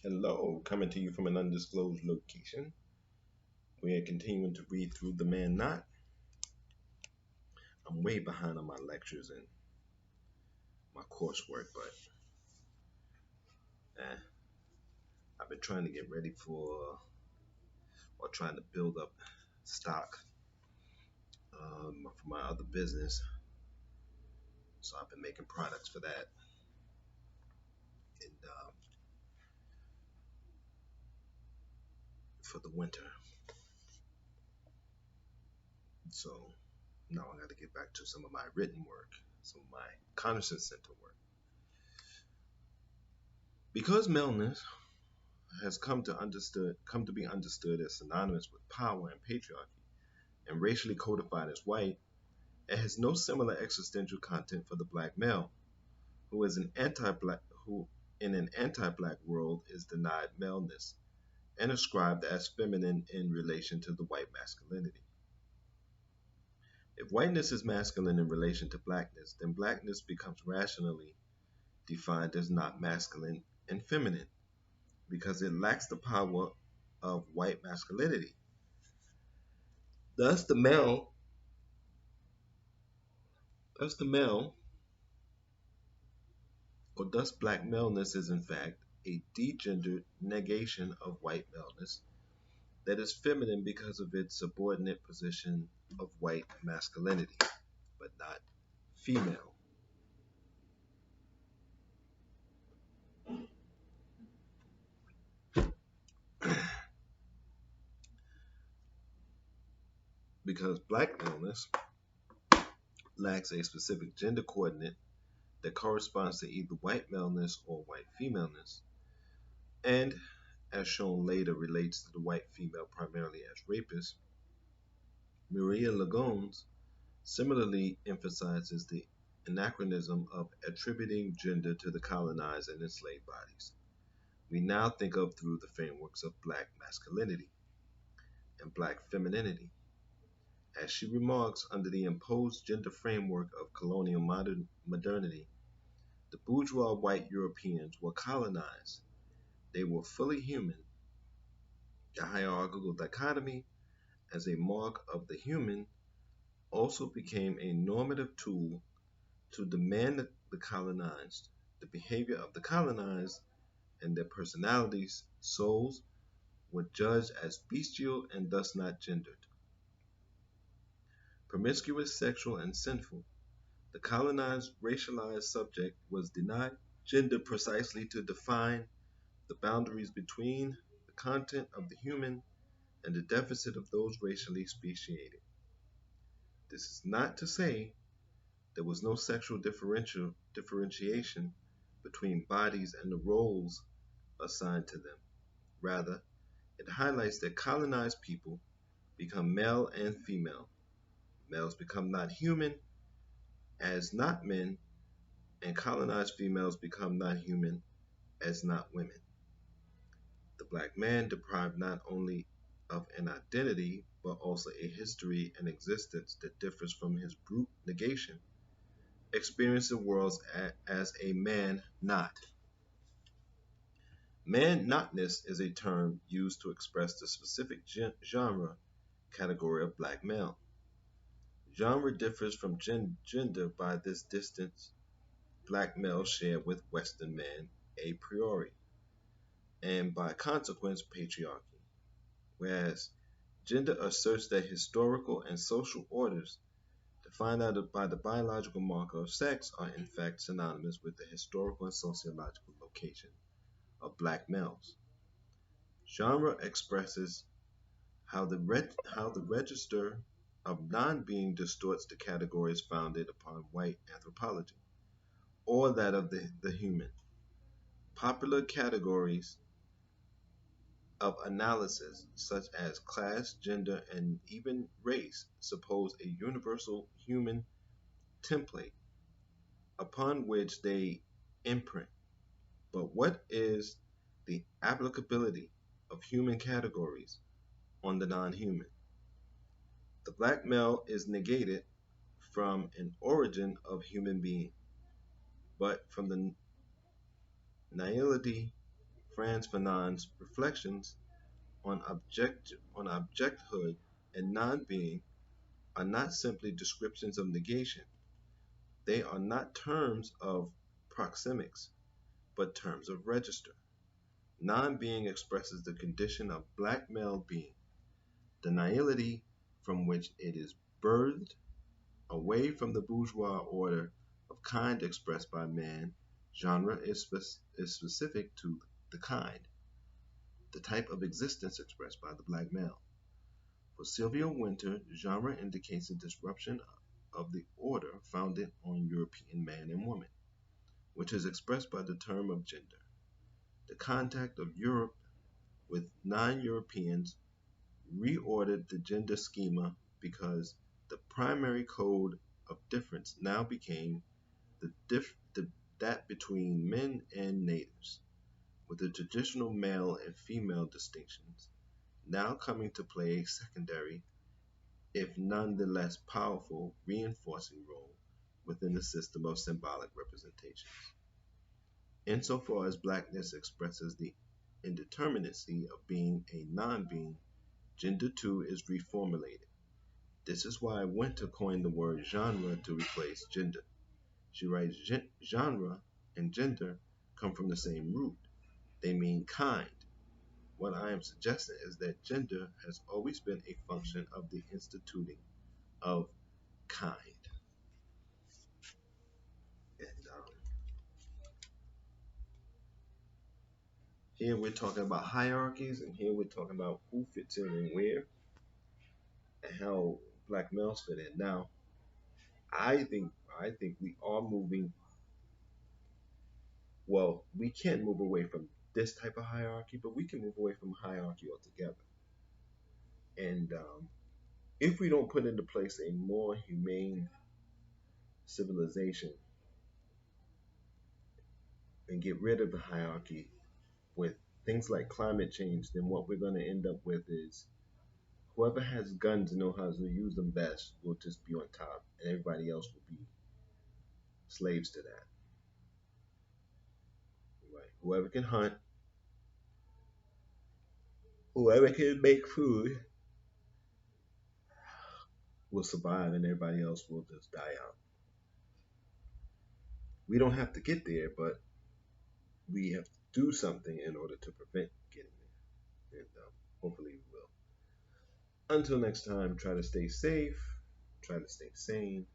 Hello, coming to you from an undisclosed location. We are continuing to read through The Man Not. I'm way behind on my lectures and my coursework, but I've been trying to get ready or trying to build up stock for my other business. So I've been making products for that. And for the winter. So now I got to get back to some of my written work, some of my Conscious Center work. Because maleness has come to be understood as synonymous with power and patriarchy, and racially codified as white, it has no similar existential content for the black male, who is an anti-black who in an anti-black world is denied maleness and ascribed as feminine in relation to the white masculinity. If whiteness is masculine in relation to blackness, then blackness becomes rationally defined as not masculine and feminine because it lacks the power of white masculinity. Thus the male thus the male or thus black maleness is in fact a degendered negation of white maleness that is feminine because of its subordinate position of white masculinity, but not female. Because black maleness lacks a specific gender coordinate that corresponds to either white maleness or white femaleness, and, as shown later, relates to the white female primarily as rapist, Maria Lagones similarly emphasizes the anachronism of attributing gender to the colonized and enslaved bodies we now think of through the frameworks of black masculinity and black femininity. As she remarks, under the imposed gender framework of colonial modernity, the bourgeois white Europeans were colonized. They were fully human. The hierarchical dichotomy as a mark of the human also became a normative tool to demand the colonized, the behavior of the colonized, and their personalities, souls, were judged as bestial and thus not gendered. Promiscuous, sexual, and sinful, the colonized, racialized subject was denied gender precisely to define the boundaries between the content of the human and the deficit of those racially speciated. This is not to say there was no sexual differentiation between bodies and the roles assigned to them. Rather, it highlights that colonized people become male and female. Males become not human as not men, and colonized females become not human as not women. The black man, deprived not only of an identity, but also a history and existence that differs from his brute negation, experiences the world as a man not. Man notness is a term used to express the specific genre category of black male. Genre differs from gender by this distance black males share with Western man a priori, and by consequence patriarchy, whereas gender asserts that historical and social orders defined out by the biological marker of sex are in fact synonymous with the historical and sociological location of black males. Genre expresses how the register of non-being distorts the categories founded upon white anthropology, or that of the human. Popular categories of analysis, such as class, gender, and even race, suppose a universal human template upon which they imprint. But what is the applicability of human categories on the non human? The black male is negated from an origin of human being, but from the nihility Franz Fanon's reflections on objecthood and non-being are not simply descriptions of negation. They are not terms of proxemics, but terms of register. Non-being expresses the condition of black male being, the nihility from which it is birthed, away from the bourgeois order of kind expressed by man. Genre is specific to the kind, the type of existence expressed by the black male. For Sylvia Wynter, genre indicates a disruption of the order founded on European man and woman, which is expressed by the term of gender. The contact of Europe with non-Europeans reordered the gender schema because the primary code of difference now became that between men and natives, with the traditional male and female distinctions now coming to play a secondary, if none the less powerful, reinforcing role within the system of symbolic representations. Insofar as blackness expresses the indeterminacy of being a non-being, gender too is reformulated. This is why Winter coined the word genre to replace gender. She writes, genre and gender come from the same root. They mean kind. What I am suggesting is that gender has always been a function of the instituting of kind. And here we're talking about hierarchies, and here we're talking about who fits in and where, and how black males fit in. Now, I think I think we are moving. Well, we can't move away from this type of hierarchy, but we can move away from hierarchy altogether. And if we don't put into place a more humane civilization and get rid of the hierarchy with things like climate change, then what we're going to end up with is whoever has guns and know how to use them best will just be on top, and everybody else will be slaves to that. Right? Whoever can hunt, whoever can make food will survive, and everybody else will just die out. We don't have to get there, but we have to do something in order to prevent getting there, and hopefully we will. Until next time, try to stay safe, try to stay sane,